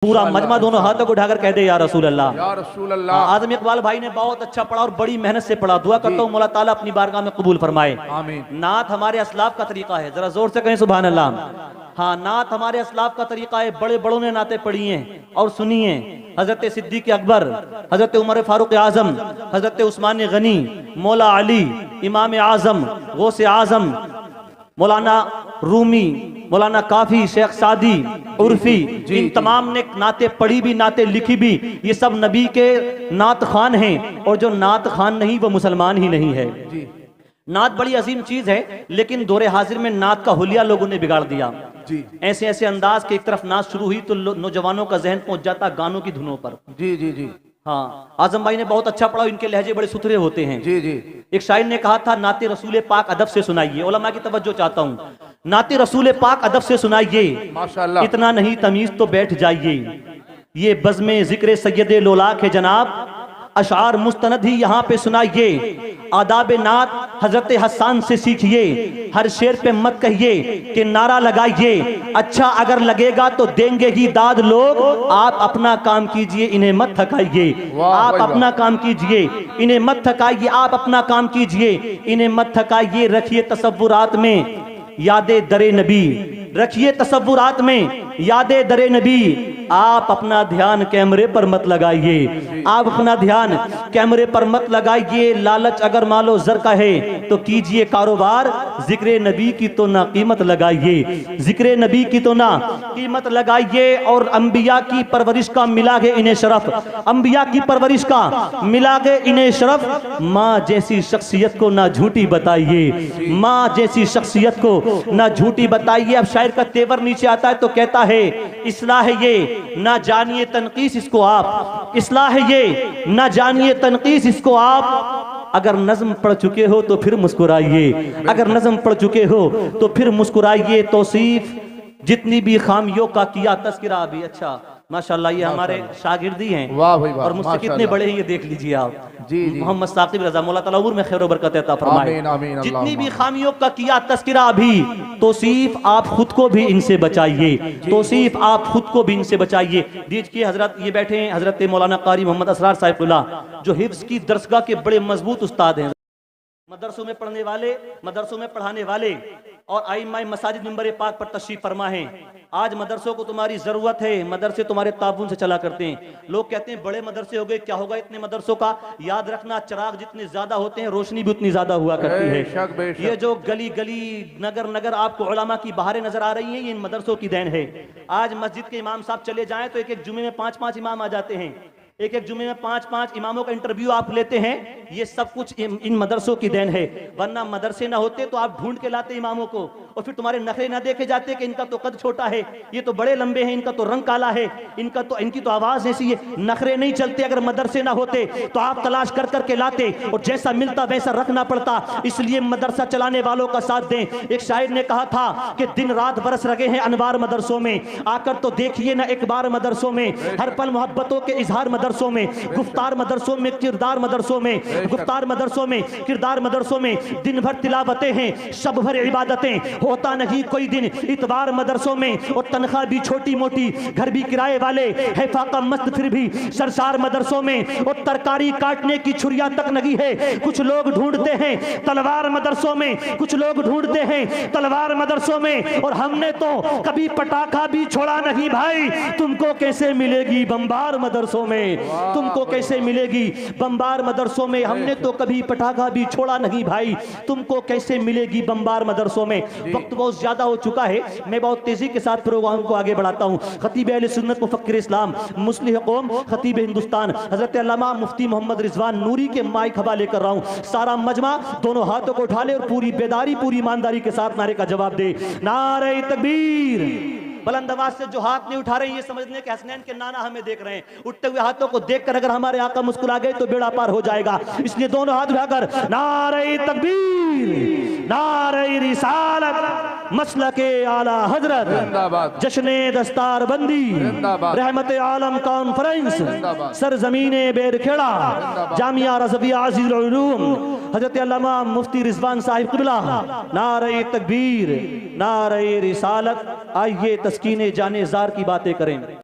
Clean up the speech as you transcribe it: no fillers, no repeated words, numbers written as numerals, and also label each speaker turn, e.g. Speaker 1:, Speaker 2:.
Speaker 1: पूरा मजमा दोनों हाथों को उठाकर कह दे या रसूल अल्लाह।
Speaker 2: या रसूल अल्लाह।
Speaker 1: आजम इकबाल भाई ने बहुत अच्छा पढ़ा और बड़ी मेहनत से पढ़ा। दुआ करता हूँ मौला ताला अपनी बारगाह में कबूल फरमाए।
Speaker 2: आमीन।
Speaker 1: नात हमारे असलाफ का तरीका है, जरा जोर से कहें सुभान अल्लाह। हाँ, नात हमारे असलाफ का तरीका है। बड़े बड़ों ने नाते पढ़ी हैं और सुनी हैं। हजरत सिद्दीक अकबर, हजरत उमर फारूक आजम, हजरत उस्मान गनी, मौला अली, इमाम आजम, गौसे आजम, मौलाना रूमी, मौलाना काफी, शेख सादी, उर्फी, इन तमाम ने नाते पढ़ी भी, नाते लिखी भी। ये सब नबी के नात खान हैं और जो नात खान नहीं वो मुसलमान ही नहीं है। नात बड़ी अजीम चीज है, लेकिन दौरे हाजिर में नात का हुलिया लोगों ने बिगाड़ दिया। ऐसे ऐसे अंदाज के एक तरफ नात शुरू हुई तो नौजवानों का जहन पहुंच जाता गानों की धुनों पर।
Speaker 2: जी जी जी।
Speaker 1: हाँ, आजम भाई ने बहुत अच्छा पढ़ा, इनके लहजे बड़े सुथरे होते हैं।
Speaker 2: जी जी।
Speaker 1: एक शायर ने कहा था नाते रसूल पाक अदब से सुनाइए। उलमा की तवज्जो चाहता हूँ, नाते रसूल पाक अदब से सुनाइए,
Speaker 2: माशाअल्लाह।
Speaker 1: इतना नहीं तमीज तो बैठ जाइए। ये बज़्मे जिक्र सैयदे लोलाक है जनाब, अशार मुस्तनद ही यहाँ पे सुनाइए। आदाब नात हजरत हसन से सीखिए, हर शेर पे मत कहिए कि नारा लगाइए। अच्छा अगर लगेगा तो देंगे ही दाद लोग, आप अपना काम कीजिए इन्हें मत थकाइए। आप अपना काम कीजिए इन्हें मत थकाइए। आप अपना काम कीजिए इन्हें मत थकाइए। रखिए तसव्वुरात में यादे दरे नबी, रखिए तसव्वुरात में यादे दरे नबी। आप अपना ध्यान कैमरे पर मत लगाइए, आप अपना ध्यान कैमरे पर मत लगाइए। लालच अगर मालो जर का है तो कीजिए कारोबार, जिक्र नबी की तो ना कीमत लगाइए, जिक्र नबी की तो ना कीमत लगाइए। और अंबिया की परवरिश का मिला है इन्हें शरफ, अंबिया की परवरिश का मिला है इन्हें शरफ। माँ जैसी शख्सियत को ना झूठी बताइए, माँ जैसी शख्सियत को ना झूठी बताइए। अब शायर का तेवर नीचे आता है तो कहता है इस्लाह है ये ना जानिए तनकीस इसको आप, इस्लाह है ये ना जानिए तनकीस इसको आप। अगर नज़्म पढ़ चुके हो तो फिर मुस्कुराइए, अगर नज़्म पढ़ चुके हो तो फिर मुस्कुराइए। तौसीफ जितनी भी खामियों का किया तस्करा भी। अच्छा माशाल्लाह, ये हमारे शागिर्दी हैं।
Speaker 2: वाह भाई वाह,
Speaker 1: और मुझसे कितने बड़े हैं ये देख लीजिए आप।
Speaker 2: जी जी।
Speaker 1: मोहम्मद साकिब रजा, मौला ताला उम्र में खैर और बरकत अता फरमाए।
Speaker 2: आमीन आमीन।
Speaker 1: जितनी भी खामियों का किया तस्करा भी, तौसीफ आप खुद को भी इनसे बचाइए, तौसीफ आप खुद को भी इनसे बचाइए। दीजिए हजरत ये बैठे हैं हजरत मौलाना कारी मोहम्मद असरार साहिबुल्लाह, जो हिफ्ज की दरसगाह के बड़े मजबूत उस्ताद हैं। मदरसों में पढ़ने वाले, मदरसों में पढ़ाने वाले और आइम्माए मसाजिद मिंबर पाक पर तशरीफ फरमा है। आज मदरसों को तुम्हारी जरूरत है, मदरसे तुम्हारे ताबून से चला करते हैं। लोग कहते हैं बड़े मदरसे हो गए, क्या होगा इतने मदरसों का। याद रखना, चिराग जितने ज्यादा होते हैं रोशनी भी उतनी ज्यादा हुआ करती है।
Speaker 2: बेशक बेशक।
Speaker 1: ये जो गली गली नगर नगर आपको उलमा की बहारें नजर आ रही हैं, ये इन मदरसों की देन है। आज मस्जिद के इमाम साहब चले जाएं तो एक एक जुमे में 5-5 इमाम आ जाते हैं, एक एक जुमे में 5-5 इमामों का इंटरव्यू आप लेते हैं। ये सब कुछ इन मदरसों की देन है, वरना मदरसे ना होते तो आप ढूंढ के लाते इमामों को और फिर तुम्हारे नखरे ना देखे जाते कि इनका तो कद छोटा है, ये तो बड़े लंबे हैं, इनका तो रंग काला है, इनकी तो आवाज ऐसी है। नखरे नहीं चलते अगर मदरसे ना होते तो आप तलाश कर करके लाते और जैसा मिलता वैसा रखना पड़ता। इसलिए मदरसा चलाने वालों का साथ दें। एक शायर ने कहा था कि दिन रात बरस रहे हैं अनवार मदरसों में, आकर तो देखिए ना एक बार मदरसों में। हर पल मोहब्बतों के इजहार मदरसों में, गुफ्तार मदरसों में, किरदार मदरसों में, गुफ्तार मदरसों में, किरदार मदरसों में। दिन भर तिलावतें हैं, शब भर इबादतें, होता नहीं कोई दिन इतवार मदरसों में। और तनख्वाह भी छोटी मोटी, घर भी किराए वाले, है फाका मस्त फिर भी सरसार मदरसों में। और तरकारी काटने की छुरियां तक नहीं है, कुछ लोग ढूंढते हैं तलवार मदरसों में, कुछ लोग ढूंढते हैं तलवार मदरसों में। और हमने तो कभी पटाखा भी छोड़ा नहीं भाई, तुमको कैसे मिलेगी बम्बार मदरसों में, तुमको कैसे मिलेगी बम्बार मदरसों में। हमने तो कभी पटाखा भी छोड़ा नहीं भाई, तुमको कैसे मिलेगी बम्बार मदरसों में। वक्त बहुत ज्यादा हो चुका है, मैं बहुत तेजी के साथ प्रोग्राम को आगे बढ़ाता हूँ। खतीब अहले सुन्नत मुफक्किर इस्लाम मुस्लिह कौम खतीब हिंदुस्तान हजरत अल्लामा मुफ्ती मोहम्मद रिजवान नूरी के माइक हवाले कर रहा हूँ। सारा मजमा दोनों हाथों को उठा ले और पूरी बेदारी पूरी ईमानदारी के साथ नारे का जवाब दे। नारे तकबीर। बुलंद आवाज से जो हाथ नहीं उठा रहे हैं ये समझने के हसनैन के नाना हमें देख रहे हैं। उठते हुए हाथों को देखकर अगर हमारे आका मुस्कुरा गए तो बेड़ा पार हो जाएगा। इसलिए दोनों हाथ उठाकर नारे तकबीर, नारे रिसालत, मसलके आला हजरत, जश्ने दस्तार बंदी, रहमत आलम कॉन्फ्रेंस, सरजमीने बेरखेड़ा, जामिया रज़विया अज़ीज़ुल उलूम हजरत अल्लामा मुफ्ती रिजवान साहिब क़िबला। नारे तकबीर, नारे रिसालत। आइए तस्कीने जाने ज़ार की बातें करें।